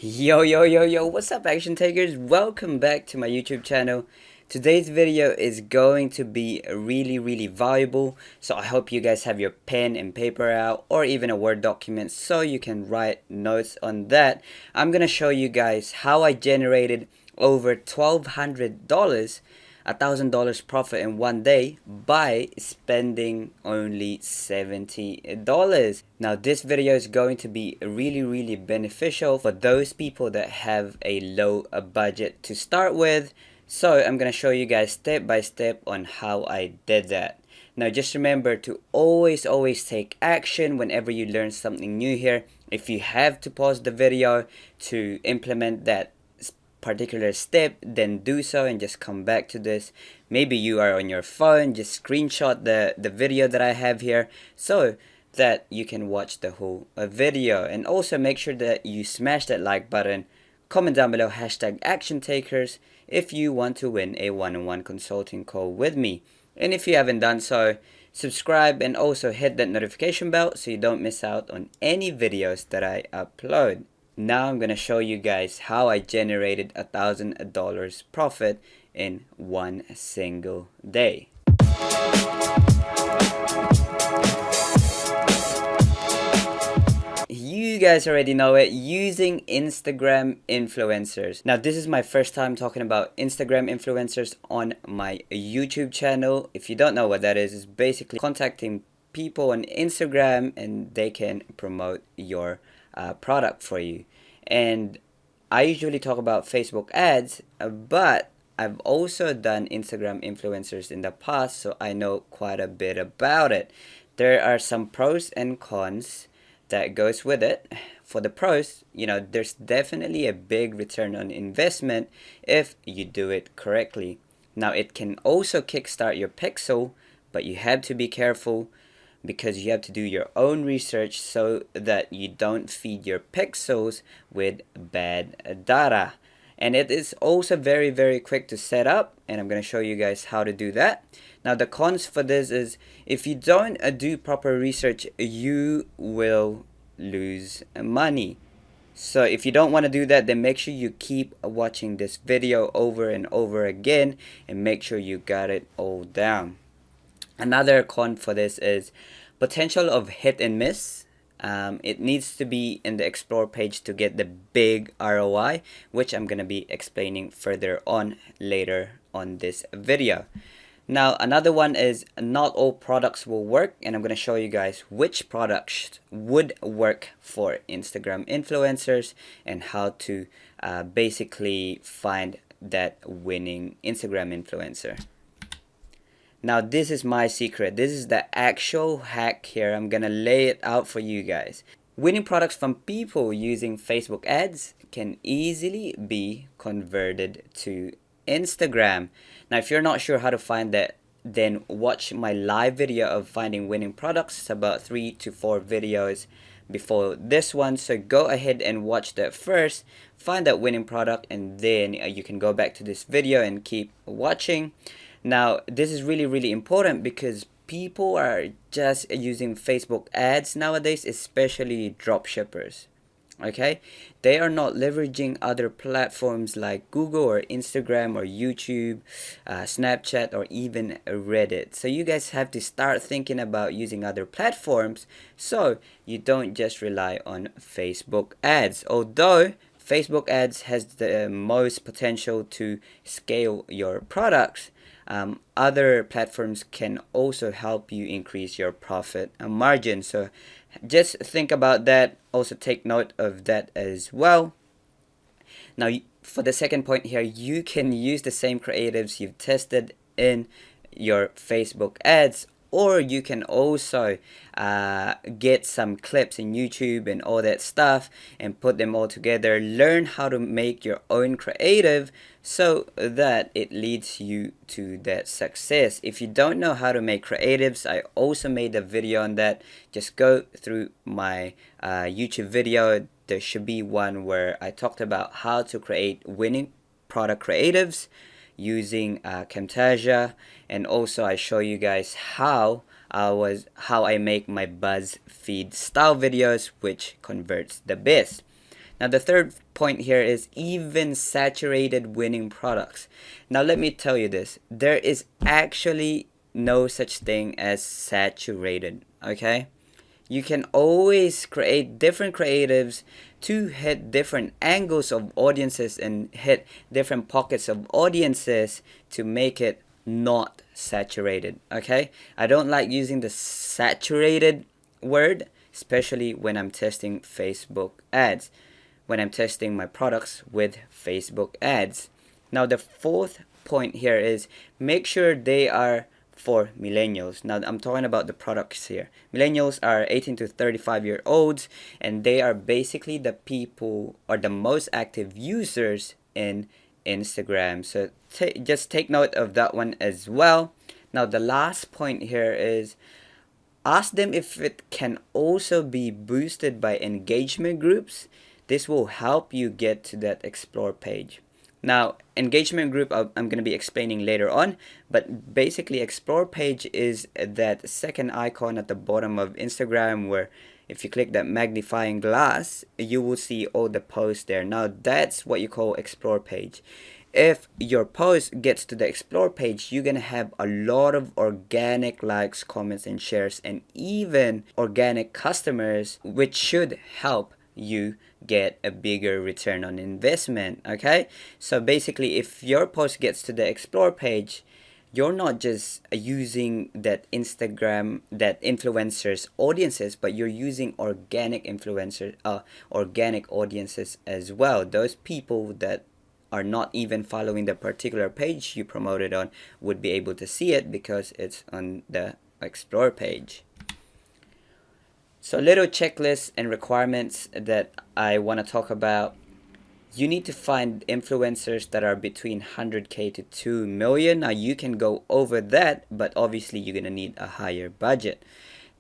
Yo, what's up, action takers? Welcome back to my YouTube channel. Today's video is going to be really valuable, so I hope you guys have your pen and paper out, or even a Word document so you can write notes on that. I'm gonna show you guys how I generated over $1,200, $1,000 profit in one day by spending only $70. Now this video is going to be really beneficial for those people that have a low budget to start with. So I'm gonna show you guys step by step on how I did that. Now just remember to always take action whenever you learn something new here. If you have to pause the video to implement that particular step, then do so and just come back to this. Maybe you are on your phone, just screenshot the video that I have here so that you can watch the whole video. And also make sure that you smash that like button, comment down below #ActionTakers if you want to win a one-on-one consulting call with me. And if you haven't done so, subscribe and also hit that notification bell so you don't miss out on any videos that I upload. Now I'm gonna show you guys how I generated $1,000 profit in one single day. You guys already know it, using Instagram influencers. Now this is my first time talking about Instagram influencers on my YouTube channel. If you don't know what that is, it's basically contacting people on Instagram and they can promote your product for you. And I usually talk about Facebook ads, but I've also done Instagram influencers in the past, so I know quite a bit about it. There are some pros and cons that goes with it. For the pros, there's definitely a big return on investment if you do it correctly. Now it can also kickstart your pixel, but you have to be careful because you have to do your own research so that you don't feed your pixels with bad data. And it is also very quick to set up, and I'm going to show you guys how to do that. Now the cons for this is if you don't do proper research, you will lose money. So if you don't want to do that, then make sure you keep watching this video over and over again and make sure you got it all down. Another con for this is potential of hit and miss. It needs to be in the explore page to get the big ROI, which I'm going to be explaining further on later on this video. Now another one is not all products will work, and I'm going to show you guys which products would work for Instagram influencers and how to basically find that winning Instagram influencer. Now this is my secret. This is the actual hack here. I'm gonna lay it out for you guys. Winning products from people using Facebook ads can easily be converted to Instagram. Now if you're not sure how to find that, then watch my live video of finding winning products. It's about 3 to 4 videos before this one, so go ahead and watch that first, find that winning product, and then you can go back to this video and keep watching. Now this is really important because people are just using Facebook ads nowadays, especially dropshippers. Okay, they are not leveraging other platforms like Google or Instagram or YouTube, Snapchat, or even Reddit. So you guys have to start thinking about using other platforms so you don't just rely on Facebook ads. Although Facebook ads has the most potential to scale your products, other platforms can also help you increase your profit margin. So just think about that. Also take note of that as well. Now for the second point here, you can use the same creatives you've tested in your Facebook ads, or you can also get some clips in YouTube and all that stuff and put them all together. Learn how to make your own creative so that it leads you to that success. If you don't know how to make creatives, I also made a video on that. Just go through my YouTube video. There should be one where I talked about how to create winning product creatives using Camtasia, and also I show you guys how I make my BuzzFeed style videos, which converts the best. Now the third point here is even saturated winning products. Now let me tell you this, there is actually no such thing as saturated, okay? You can always create different creatives to hit different angles of audiences and hit different pockets of audiences to make it not saturated, okay? I don't like using the saturated word, especially when I'm testing Facebook ads, when I'm testing my products with Facebook ads. Now the fourth point here is make sure they are for millennials. Now I'm talking about the products here. Millennials are 18 to 35-year-olds, and they are basically the people or the most active users in Instagram. So just take note of that one as well. Now the last point here is ask them if it can also be boosted by engagement groups. This will help you get to that explore page. Now, engagement group I'm going to be explaining later on, but basically explore page is that second icon at the bottom of Instagram where if you click that magnifying glass, you will see all the posts there. Now, that's what you call explore page. If your post gets to the explore page, you're going to have a lot of organic likes, comments, and shares, and even organic customers, which should help you get a bigger return on investment. Okay, so basically if your post gets to the explore page, you're not just using that Instagram, that influencers audiences, but you're using organic influencers, organic audiences as well. Those people that are not even following the particular page you promoted on would be able to see it because it's on the explore page. So little checklists and requirements that I want to talk about. You need to find influencers that are between 100K to 2 million. Now you can go over that, but obviously you're going to need a higher budget.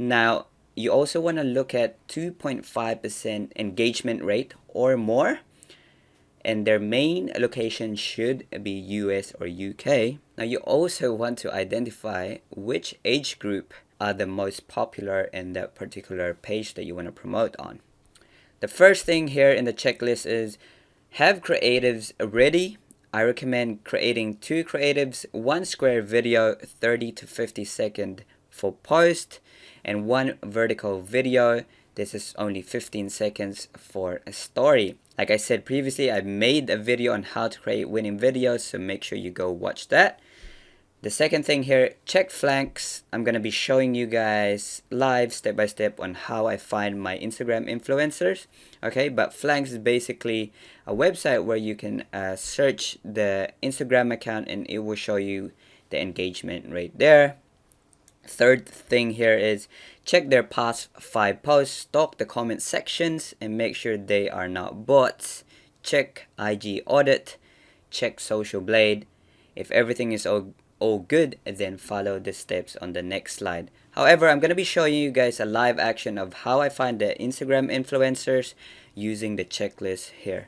Now you also want to look at 2.5% engagement rate or more. And their main location should be US or UK. Now you also want to identify which age group are the most popular in that particular page that you want to promote on. The first thing here in the checklist is have creatives ready. I recommend creating 2 creatives, 1 square video, 30 to 50 second for post, and 1 vertical video. This is only 15 seconds for a story. Like I said previously, I made a video on how to create winning videos, so make sure you go watch that. The second thing here, check flanks. I'm going to be showing you guys live step by step on how I find my Instagram influencers. Okay, but flanks is basically a website where you can search the Instagram account and it will show you the engagement rate there. Third thing here is check their past 5 posts, stalk the comment sections, and make sure they are not bots. Check IG audit, check Social Blade. If everything is all good, then follow the steps on the next slide. However, I'm going to be showing you guys a live action of how I find the Instagram influencers using the checklist here.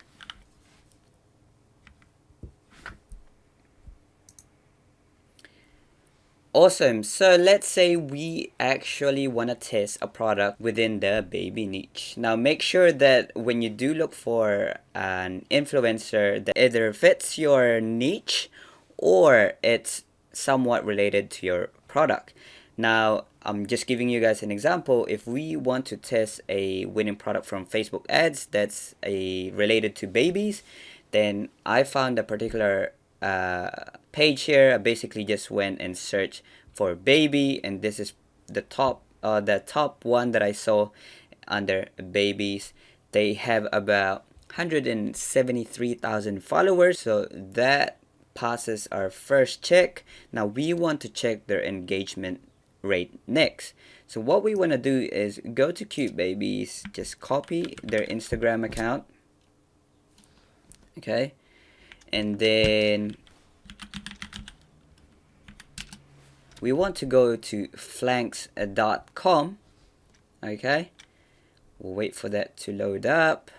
Awesome. So let's say we actually want to test a product within the baby niche. Now make sure that when you do look for an influencer that either fits your niche or it's somewhat related to your product. Now I'm just giving you guys an example. If we want to test a winning product from Facebook ads that's related to babies, then I found a particular page here. I basically just went and searched for baby, and this is the top one that I saw under babies. They have about 173,000 followers, so that passes our first check. Now we want to check their engagement rate next. So what we want to do is go to Cute Babies, just copy their Instagram account, okay, and then we want to go to flanks.com. Okay, we'll wait for that to load up.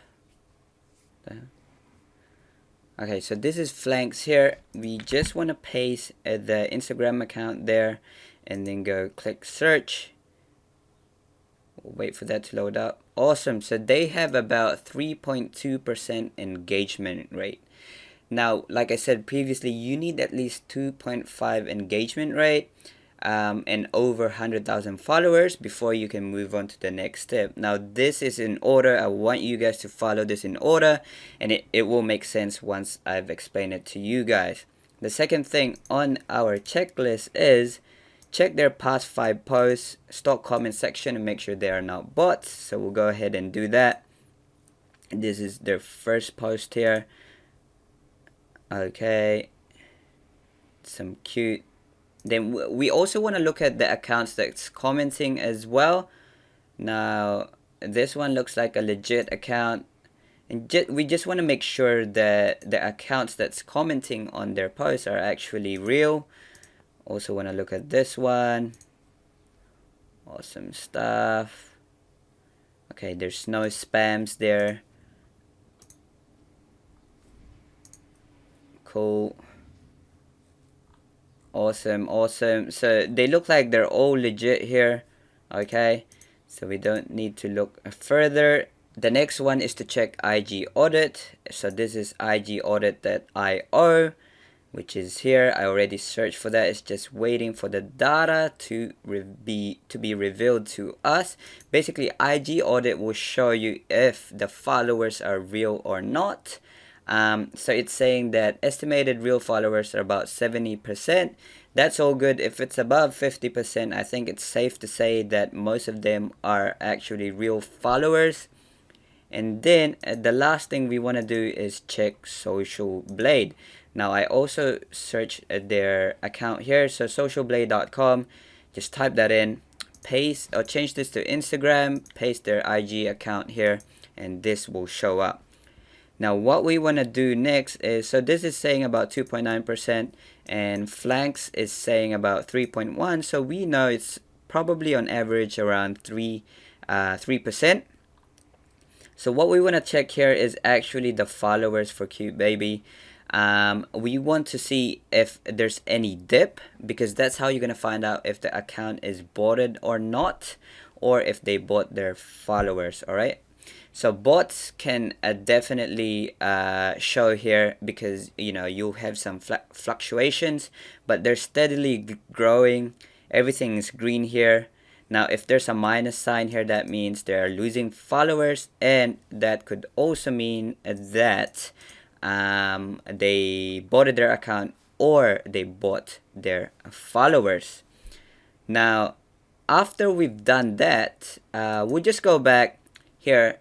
Okay, so this is flanks here. We just want to paste the Instagram account there and then go click search. We'll wait for that to load up. Awesome. So they have about 3.2% engagement rate. Now, like I said previously, you need at least 2.5 engagement rate and over 100,000 followers before you can move on to the next step. Now, this is in order. I want you guys to follow this in order, and it will make sense once I've explained it to you guys. The second thing on our checklist is check their past 5 posts, stock comment section, and make sure they are not bots. So we'll go ahead and do that. This is their first post here. Okay, some cute. Then we also want to look at the accounts that's commenting as well. Now this one looks like a legit account, and we just want to make sure that the accounts that's commenting on their posts are actually real. Also want to look at this one. Awesome stuff. Okay, there's no spams there. Cool. Awesome. So they look like they're all legit here. Okay, so we don't need to look further. The next one is to check IG audit. So this is igaudit.io, which is here. I already searched for that. It's just waiting for the data to be revealed to us. Basically, IG audit will show you if the followers are real or not. So it's saying that estimated real followers are about 70%. That's all good. If it's above 50%, I think it's safe to say that most of them are actually real followers. And then the last thing we want to do is check Social Blade. Now I also searched their account here. So socialblade.com, just type that in, paste or change this to Instagram, paste their IG account here, and this will show up. Now what we want to do next is, so this is saying about 2.9% and Flanks is saying about 3.1%. So we know it's probably on average around 3%. So what we want to check here is actually the followers for Cute Baby. We want to see if there's any dip, because that's how you're going to find out if the account is botted or not, or if they bought their followers. All right. So bots can definitely show here, because you'll have some fluctuations, but they're steadily growing. Everything is green here. Now if there's a minus sign here, that means they're losing followers, and that could also mean that they bought their account or they bought their followers. Now after we've done that, we'll just go back here.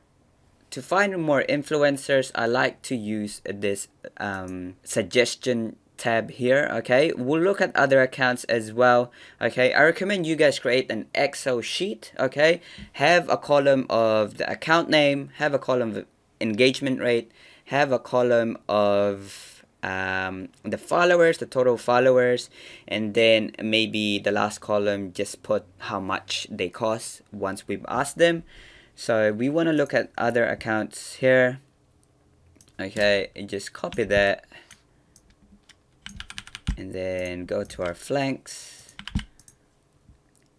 To find more influencers, I like to use this suggestion tab here. Okay, we'll look at other accounts as well. Okay, I recommend you guys create an Excel sheet. Okay, have a column of the account name, have a column of engagement rate, have a column of the followers, the total followers, and then maybe the last column just put how much they cost once we've asked them. So we want to look at other accounts here. Okay, and just copy that and then go to our Flanks.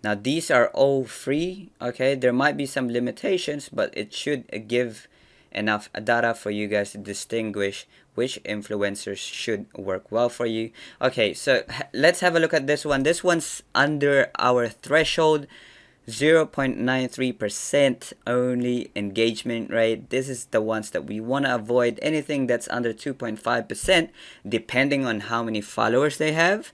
Now these are all free. Okay, there might be some limitations, but it should give enough data for you guys to distinguish which influencers should work well for you. Okay, so let's have a look at this one. This one's under our threshold. 0.93% only engagement rate. This is the ones that we want to avoid. Anything that's under 2.5%, depending on how many followers they have,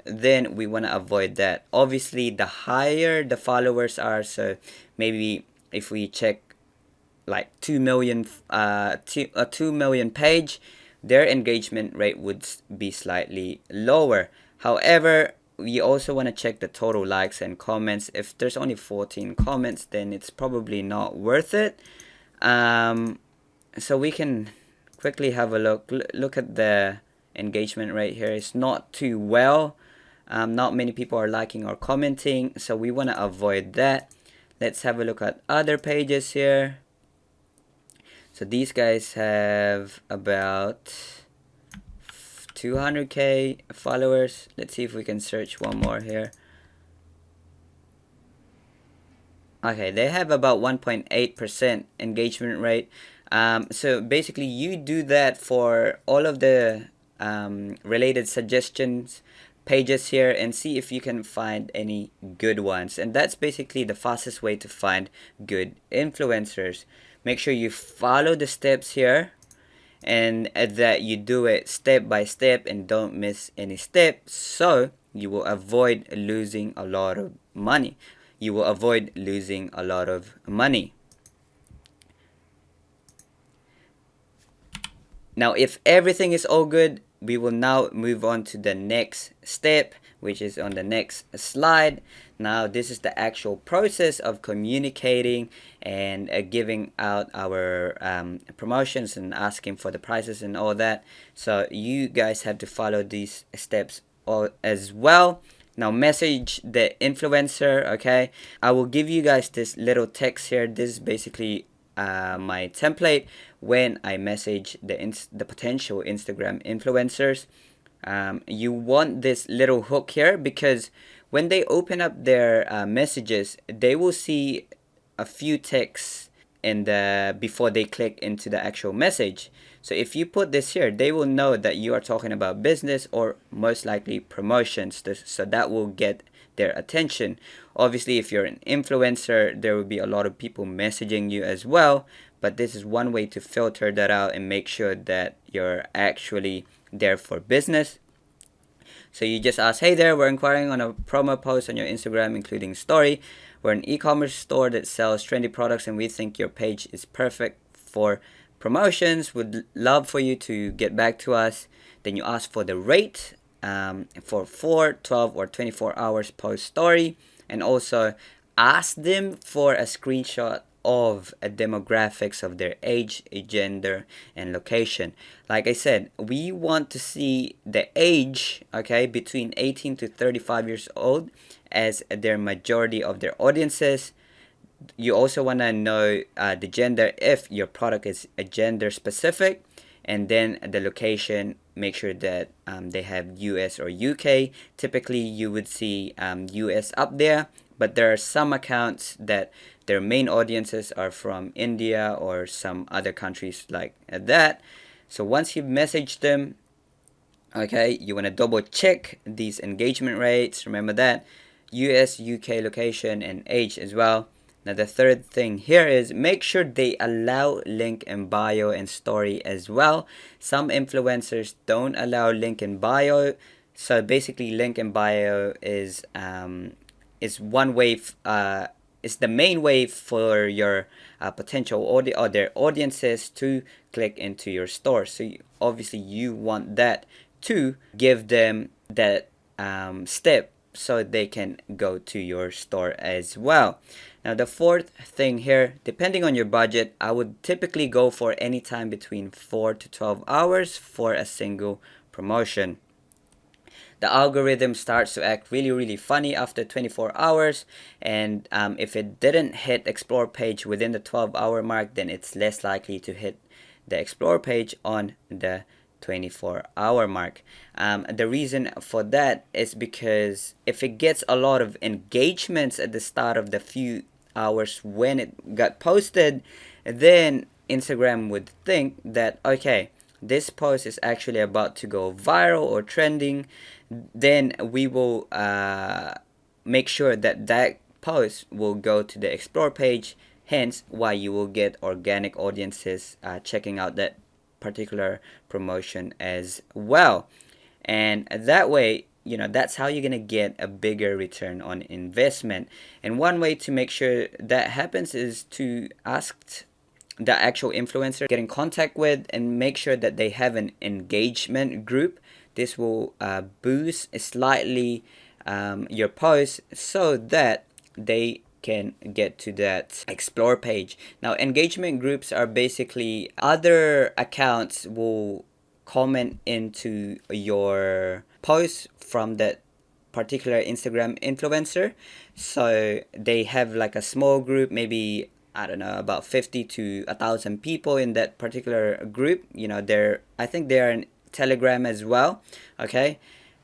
then we want to avoid that. Obviously the higher the followers are, so maybe if we check like 2 million page, their engagement rate would be slightly lower. However, we also want to check the total likes and comments. If there's only 14 comments, then it's probably not worth it. So we can quickly have a look at the engagement rate here. It's not too well. Not many people are liking or commenting, so we want to avoid that. Let's have a look at other pages here. So these guys have about 200k followers. Let's see if we can search one more here. Okay, they have about 1.8% engagement rate. So basically, you do that for all of the related suggestions pages here and see if you can find any good ones. And that's basically the fastest way to find good influencers. Make sure you follow the steps here and that you do it step by step and don't miss any step, so you will avoid losing a lot of money. You will avoid losing a lot of money. Now, if everything is all good, we will now move on to the next step, which is on the next slide. Now, this is the actual process of communicating and giving out our promotions and asking for the prices and all that. So you guys have to follow these steps all as well. Now, message the influencer. Okay, I will give you guys this little text here. This is basically my template when I message the potential Instagram influencers. You want this little hook here because when they open up their messages, they will see a few texts in the before they click into the actual message. So if you put this here, they will know that you are talking about business or most likely promotions. So that will get their attention. Obviously, if you're an influencer, there will be a lot of people messaging you as well. But this is one way to filter that out and make sure that you're actually there for business. So you just ask, hey there, we're inquiring on a promo post on your Instagram, including story. We're an e-commerce store that sells trendy products and we think your page is perfect for promotions. Would love for you to get back to us. Then you ask for the rate for 4, 12, or 24 hours post story. And also ask them for a screenshot of a demographics of their age, gender, and location. Like I said, we want to see the age, okay, between 18 to 35 years old as their majority of their audiences. You also want to know the gender if your product is a gender specific, and then the location. Make sure that they have US or UK. Typically, you would see US up there, but there are some accounts that their main audiences are from India or some other countries like that. So once you've messaged them, okay, you want to double check these engagement rates. Remember that US, UK location, and age as well. Now the third thing here is make sure they allow link in bio and story as well. Some influencers don't allow link in bio. So basically link in bio is one way is the main way for your potential or their audiences to click into your store. So obviously you want that to give them that step so they can go to your store as well. Now the fourth thing here, depending on your budget, I would typically go for any time between 4 to 12 hours for a single promotion. The algorithm starts to act really funny after 24 hours, and if it didn't hit explore page within the 12-hour mark, then it's less likely to hit the explore page on the 24-hour mark. The reason for that is because if it gets a lot of engagements at the start of the few hours when it got posted, then Instagram would think that, okay, this post is actually about to go viral or trending. Then we will make sure that that post will go to the explore page, hence why you will get organic audiences checking out that particular promotion as well. And that way, that's how you're gonna get a bigger return on investment. And one way to make sure that happens is to ask the actual influencer, get in contact with, and make sure that they have an engagement group. This will boost slightly your post so that they can get to that explore page. Now, engagement groups are basically other accounts will comment into your post from that particular Instagram influencer. So they have like a small group, maybe I don't know, about 50 to 1,000 people in that particular group. I think they're in Telegram as well. Okay,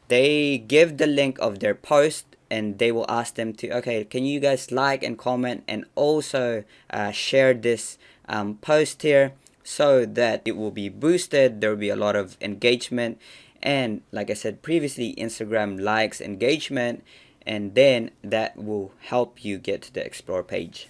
they give the link of their post and they will ask them to, okay, can you guys like and comment and also share this post here, so that it will be boosted, there will be a lot of engagement. And like I said previously, Instagram likes engagement, and then that will help you get to the explore page.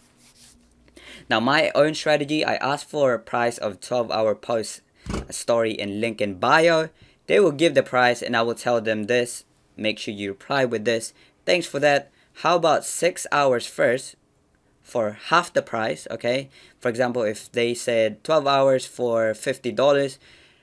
Now, my own strategy, I asked for a price of 12-hour post, story, and link in bio. They will give the price, and I will tell them this. Make sure you reply with this. Thanks for that. How about 6 hours first for half the price? Okay. For example, if they said 12 hours for $50,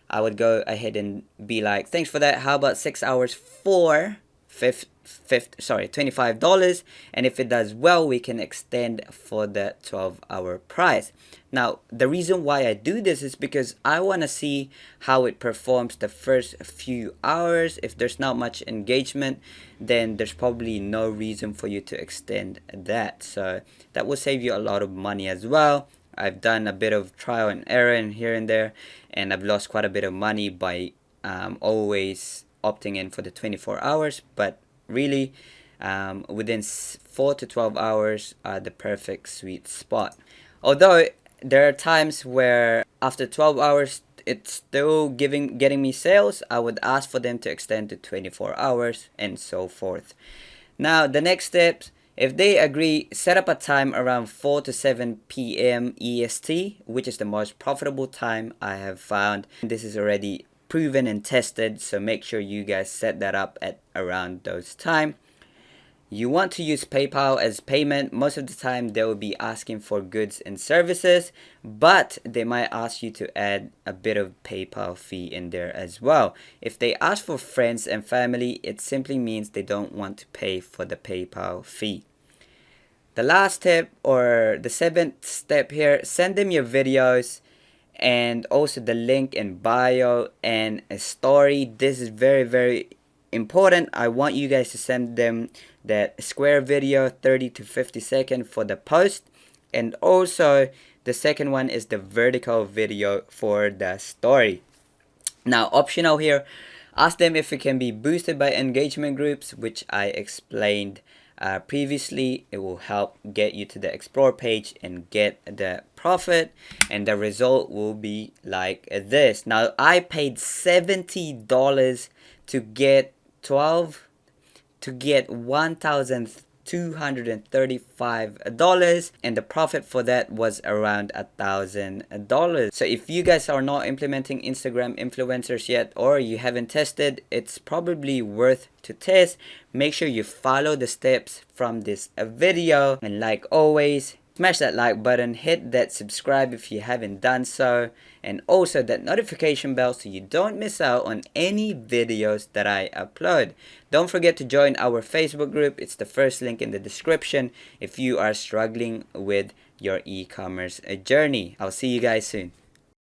I would go ahead and be like, thanks for that. How about 6 hours for $25, and if it does well, we can extend for the 12-hour price. Now, the reason why I do this is because I want to see how it performs the first few hours. If there's not much engagement, then there's probably no reason for you to extend that. So that will save you a lot of money as well. I've done a bit of trial and error in here and there, and I've lost quite a bit of money by always opting in for the 24 hours, but really within 4 to 12 hours are the perfect sweet spot. Although there are times where after 12 hours it's still getting me sales, I would ask for them to extend to 24 hours and so forth. Now, the next steps, if they agree, set up a time around 4 to 7 p.m. EST, which is the most profitable time I have found. This is already proven and tested, so make sure you guys set that up at around those time. You want to use PayPal as payment. Most of the time they will be asking for goods and services, but they might ask you to add a bit of PayPal fee in there as well. If they ask for friends and family, it simply means they don't want to pay for the PayPal fee. The last tip, or the 7th step here, send them your videos and also the link in bio and a story. This is very, very important. I want you guys to send them that square video, 30 to 50 seconds for the post, and also the second one is the vertical video for the story. Now, optional here, ask them if it can be boosted by engagement groups, which I explained previously. It will help get you to the explore page and get the profit, and the result will be like this. Now, I paid $70 to get 12 to get $1,235, and the profit for that was around $1,000. So if you guys are not implementing Instagram influencers yet, or you haven't tested, it's probably worth to test. Make sure you follow the steps from this video, and like always, smash that like button, hit that subscribe if you haven't done so, and also that notification bell so you don't miss out on any videos that I upload. Don't forget to join our Facebook group. It's the first link in the description if you are struggling with your e-commerce journey. I'll see you guys soon.